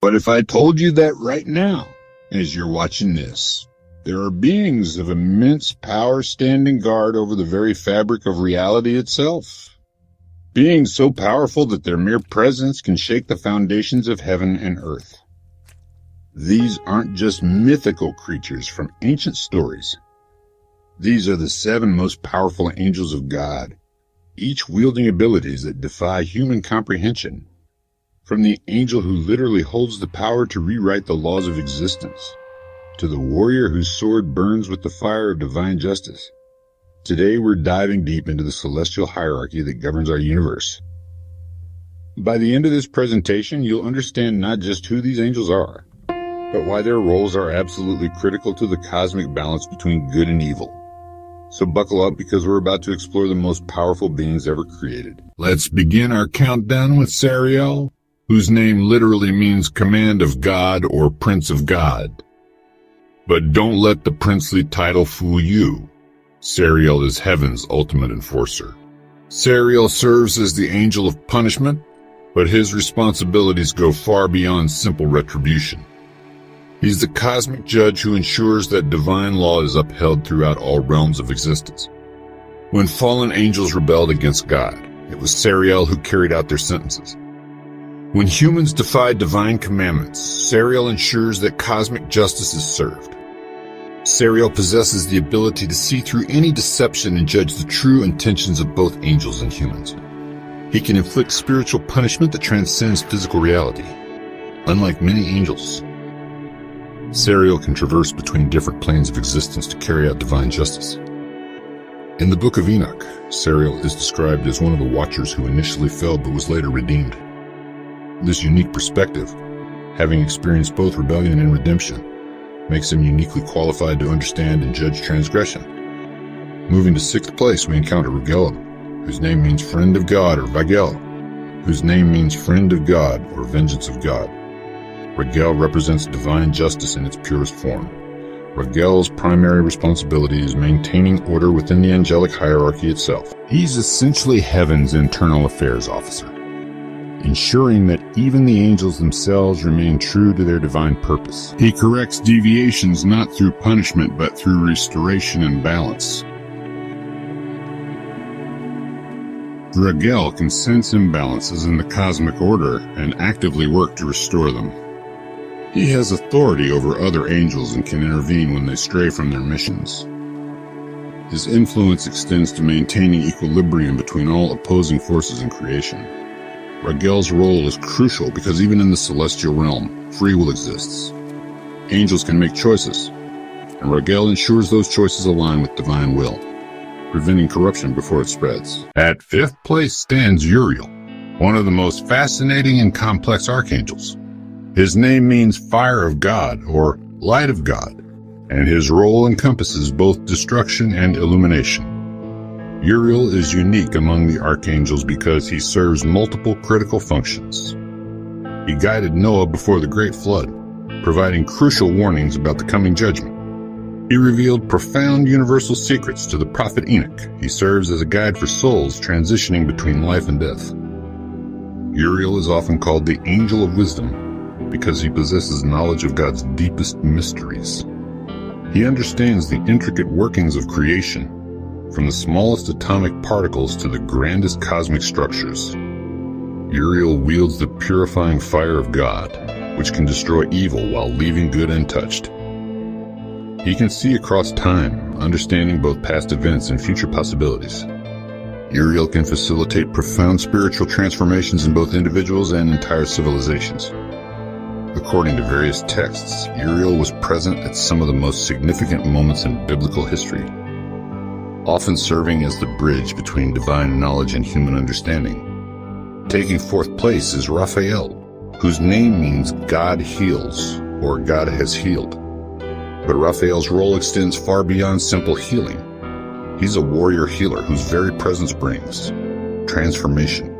What if I told you that right now, as you're watching this, there are beings of immense power standing guard over the very fabric of reality itself? Beings so powerful that their mere presence can shake the foundations of heaven and earth. These aren't just mythical creatures from ancient stories. These are the 7 most powerful angels of God, each wielding abilities that defy human comprehension. From the angel who literally holds the power to rewrite the laws of existence, to the warrior whose sword burns with the fire of divine justice. Today we're diving deep into the celestial hierarchy that governs our universe. By the end of this presentation, you'll understand not just who these angels are, but why their roles are absolutely critical to the cosmic balance between good and evil. So buckle up, because we're about to explore the most powerful beings ever created. Let's begin our countdown with Sariel, whose name literally means command of God or prince of God. But don't let the princely title fool you. Sariel is heaven's ultimate enforcer. Sariel serves as the angel of punishment, but his responsibilities go far beyond simple retribution. He's the cosmic judge who ensures that divine law is upheld throughout all realms of existence. When fallen angels rebelled against God, it was Sariel who carried out their sentences. When humans defy divine commandments, Sariel ensures that cosmic justice is served. Sariel possesses the ability to see through any deception and judge the true intentions of both angels and humans. He can inflict spiritual punishment that transcends physical reality. Unlike many angels, Sariel can traverse between different planes of existence to carry out divine justice. In the Book of Enoch, Sariel is described as one of the Watchers who initially fell but was later redeemed. This unique perspective, having experienced both rebellion and redemption, makes him uniquely qualified to understand and judge transgression. Moving to 6th place, we encounter Raphael, whose name means friend of God, or Raphael, whose name means friend of God or vengeance of God. Raphael represents divine justice in its purest form. Raphael's primary responsibility is maintaining order within the angelic hierarchy itself. He's essentially heaven's internal affairs officer, ensuring that even the angels themselves remain true to their divine purpose. He corrects deviations not through punishment but through restoration and balance. Raphael can sense imbalances in the cosmic order and actively work to restore them. He has authority over other angels and can intervene when they stray from their missions. His influence extends to maintaining equilibrium between all opposing forces in creation. Raphael's role is crucial because even in the celestial realm, free will exists. Angels can make choices, and Raphael ensures those choices align with divine will, preventing corruption before it spreads. At 5th place stands Uriel, one of the most fascinating and complex archangels. His name means fire of God or light of God, and his role encompasses both destruction and illumination. Uriel is unique among the archangels because he serves multiple critical functions. He guided Noah before the Great Flood, providing crucial warnings about the coming judgment. He revealed profound universal secrets to the prophet Enoch. He serves as a guide for souls transitioning between life and death. Uriel is often called the Angel of Wisdom because he possesses knowledge of God's deepest mysteries. He understands the intricate workings of creation, from the smallest atomic particles to the grandest cosmic structures. Uriel wields the purifying fire of God, which can destroy evil while leaving good untouched. He can see across time, understanding both past events and future possibilities. Uriel can facilitate profound spiritual transformations in both individuals and entire civilizations. According to various texts, Uriel was present at some of the most significant moments in biblical history, often serving as the bridge between divine knowledge and human understanding. Taking 4th place is Raphael, whose name means God heals, or God has healed. But Raphael's role extends far beyond simple healing. He's a warrior healer whose very presence brings transformation.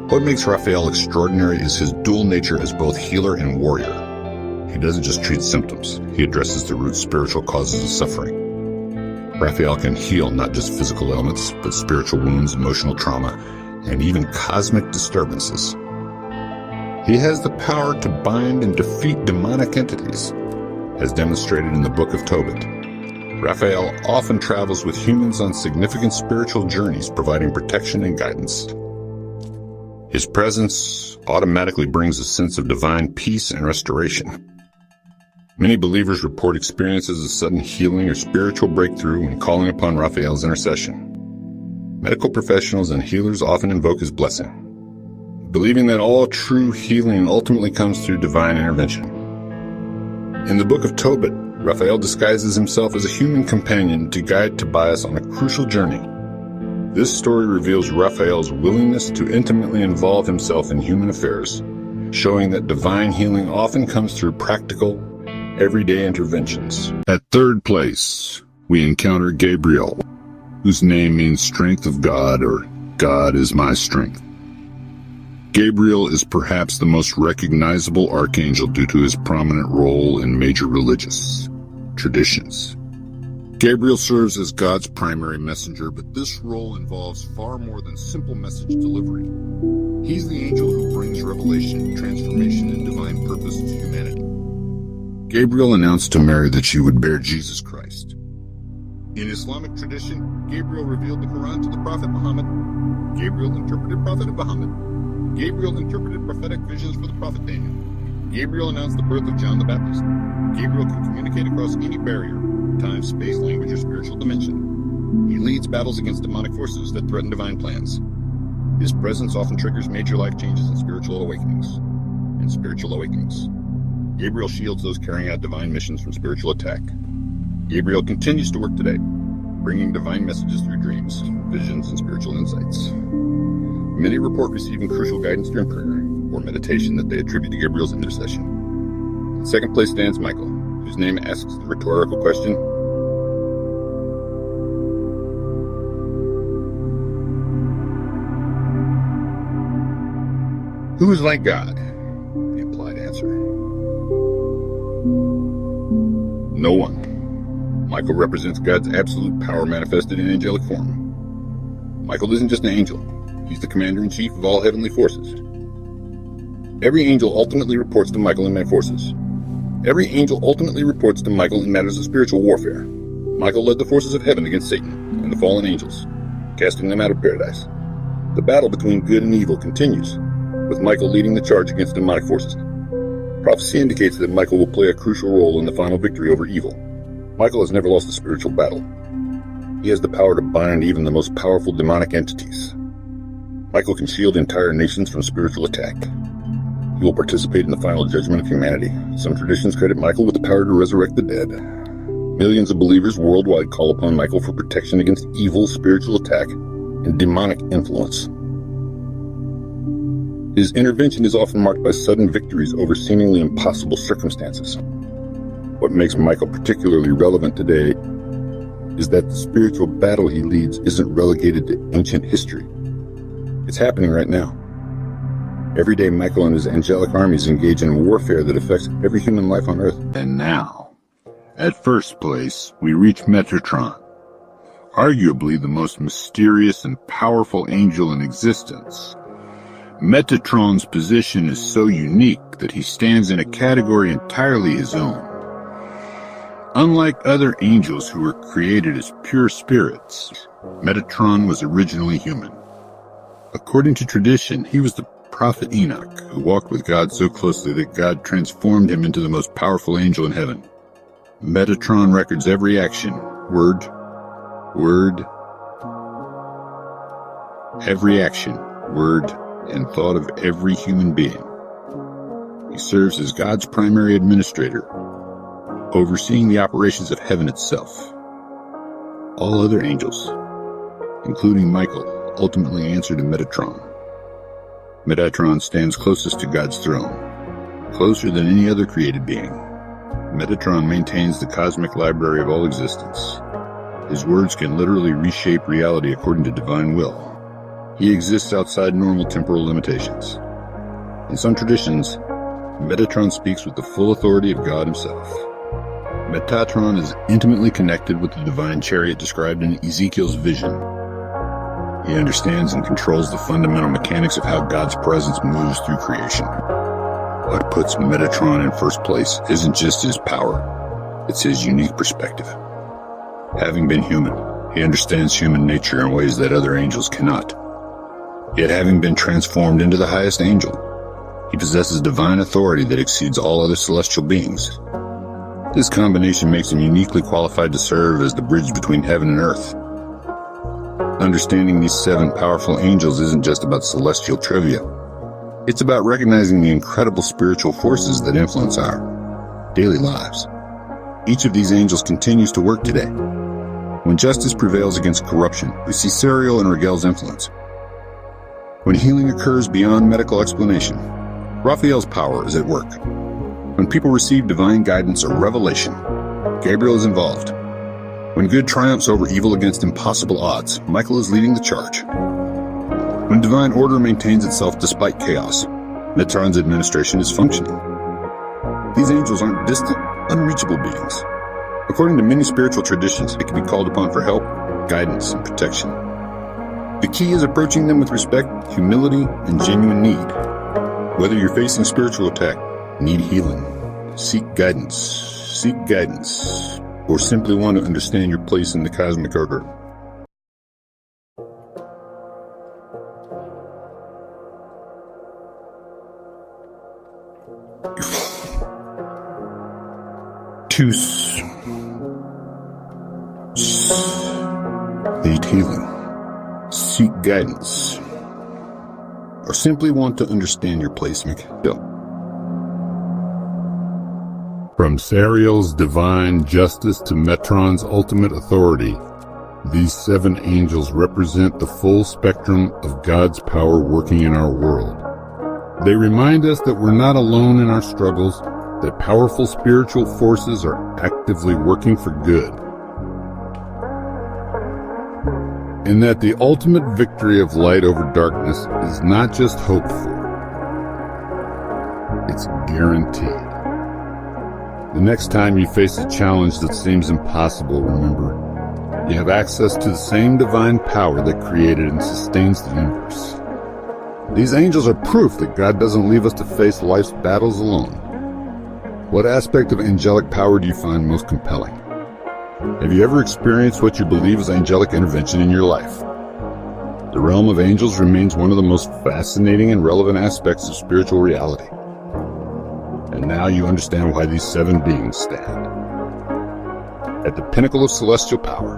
What makes Raphael extraordinary is his dual nature as both healer and warrior. He doesn't just treat symptoms, he addresses the root spiritual causes of suffering. Raphael can heal not just physical ailments, but spiritual wounds, emotional trauma, and even cosmic disturbances. He has the power to bind and defeat demonic entities, as demonstrated in the Book of Tobit. Raphael often travels with humans on significant spiritual journeys, providing protection and guidance. His presence automatically brings a sense of divine peace and restoration. Many believers report experiences of sudden healing or spiritual breakthrough when calling upon Raphael's intercession. Medical professionals and healers often invoke his blessing, believing that all true healing ultimately comes through divine intervention. In the Book of Tobit, Raphael disguises himself as a human companion to guide Tobias on a crucial journey. This story reveals Raphael's willingness to intimately involve himself in human affairs, showing that divine healing often comes through practical, everyday interventions. At third place, we encounter Gabriel, whose name means strength of God, or God is my strength. Gabriel is perhaps the most recognizable archangel due to his prominent role in major religious traditions. Gabriel serves as God's primary messenger, but this role involves far more than simple message delivery. He's the angel who brings revelation, transformation, and divine purpose to humanity. Gabriel announced to Mary that she would bear Jesus Christ. In Islamic tradition, Gabriel revealed the Quran to the Prophet Muhammad. Gabriel interpreted Prophet Muhammad. Gabriel interpreted prophetic visions for the Prophet Daniel. Gabriel announced the birth of John the Baptist. Gabriel can communicate across any barrier, time, space, language, or spiritual dimension. He leads battles against demonic forces that threaten divine plans. His presence often triggers major life changes and spiritual awakenings. Gabriel shields those carrying out divine missions from spiritual attack. Gabriel continues to work today, bringing divine messages through dreams, visions, and spiritual insights. Many report receiving crucial guidance during prayer or meditation that they attribute to Gabriel's intercession. In second place stands Michael, whose name asks the rhetorical question, who is like God? The implied answer, no one. Michael represents God's absolute power manifested in angelic form. Michael isn't just an angel. He's the commander-in-chief of all heavenly forces. Every angel ultimately reports to Michael in matters of spiritual warfare. Michael led the forces of heaven against Satan and the fallen angels, casting them out of paradise. The battle between good and evil continues, with Michael leading the charge against demonic forces. Prophecy indicates that Michael will play a crucial role in the final victory over evil. Michael has never lost a spiritual battle. He has the power to bind even the most powerful demonic entities. Michael can shield entire nations from spiritual attack. He will participate in the final judgment of humanity. Some traditions credit Michael with the power to resurrect the dead. Millions of believers worldwide call upon Michael for protection against evil, spiritual attack, and demonic influence. His intervention is often marked by sudden victories over seemingly impossible circumstances. What makes Michael particularly relevant today is that the spiritual battle he leads isn't relegated to ancient history. It's happening right now. Every day, Michael and his angelic armies engage in warfare that affects every human life on Earth. And now, at first place, we reach Metatron, arguably the most mysterious and powerful angel in existence. Metatron's position is so unique that he stands in a category entirely his own. Unlike other angels who were created as pure spirits, Metatron was originally human. According to tradition, he was the prophet Enoch, who walked with God so closely that God transformed him into the most powerful angel in heaven. Metatron records every action, word, and thought of every human being. He serves as God's primary administrator, overseeing the operations of heaven itself. All other angels, including Michael, ultimately answer to Metatron. Metatron stands closest to God's throne, closer than any other created being. Metatron maintains the cosmic library of all existence. His words can literally reshape reality according to divine will. He exists outside normal temporal limitations. In some traditions, Metatron speaks with the full authority of God himself. Metatron is intimately connected with the divine chariot described in Ezekiel's vision. He understands and controls the fundamental mechanics of how God's presence moves through creation. What puts Metatron in first place isn't just his power, it's his unique perspective. Having been human, he understands human nature in ways that other angels cannot. Yet having been transformed into the highest angel, he possesses divine authority that exceeds all other celestial beings. This combination makes him uniquely qualified to serve as the bridge between heaven and earth. Understanding these 7 powerful angels isn't just about celestial trivia. It's about recognizing the incredible spiritual forces that influence our daily lives. Each of these angels continues to work today. When justice prevails against corruption, we see Sariel and Uriel's influence. When healing occurs beyond medical explanation, Raphael's power is at work. When people receive divine guidance or revelation, Gabriel is involved. When good triumphs over evil against impossible odds, Michael is leading the charge. When divine order maintains itself despite chaos, Metatron's administration is functioning. These angels aren't distant, unreachable beings. According to many spiritual traditions, they can be called upon for help, guidance, and protection. The key is approaching them with respect, humility, and genuine need. Whether you're facing spiritual attack, need healing, seek guidance, or simply want to understand your place in the cosmic order, need healing, seek guidance, or simply want to understand your place in the From Sariel's divine justice to Metatron's ultimate authority, these 7 angels represent the full spectrum of God's power working in our world. They remind us that we're not alone in our struggles, that powerful spiritual forces are actively working for good, and that the ultimate victory of light over darkness is not just hoped for, it's guaranteed. The next time you face a challenge that seems impossible, remember, you have access to the same divine power that created and sustains the universe. These angels are proof that God doesn't leave us to face life's battles alone. What aspect of angelic power do you find most compelling? Have you ever experienced what you believe is angelic intervention in your life? The realm of angels remains one of the most fascinating and relevant aspects of spiritual reality. And now you understand why these 7 beings stand at the pinnacle of celestial power.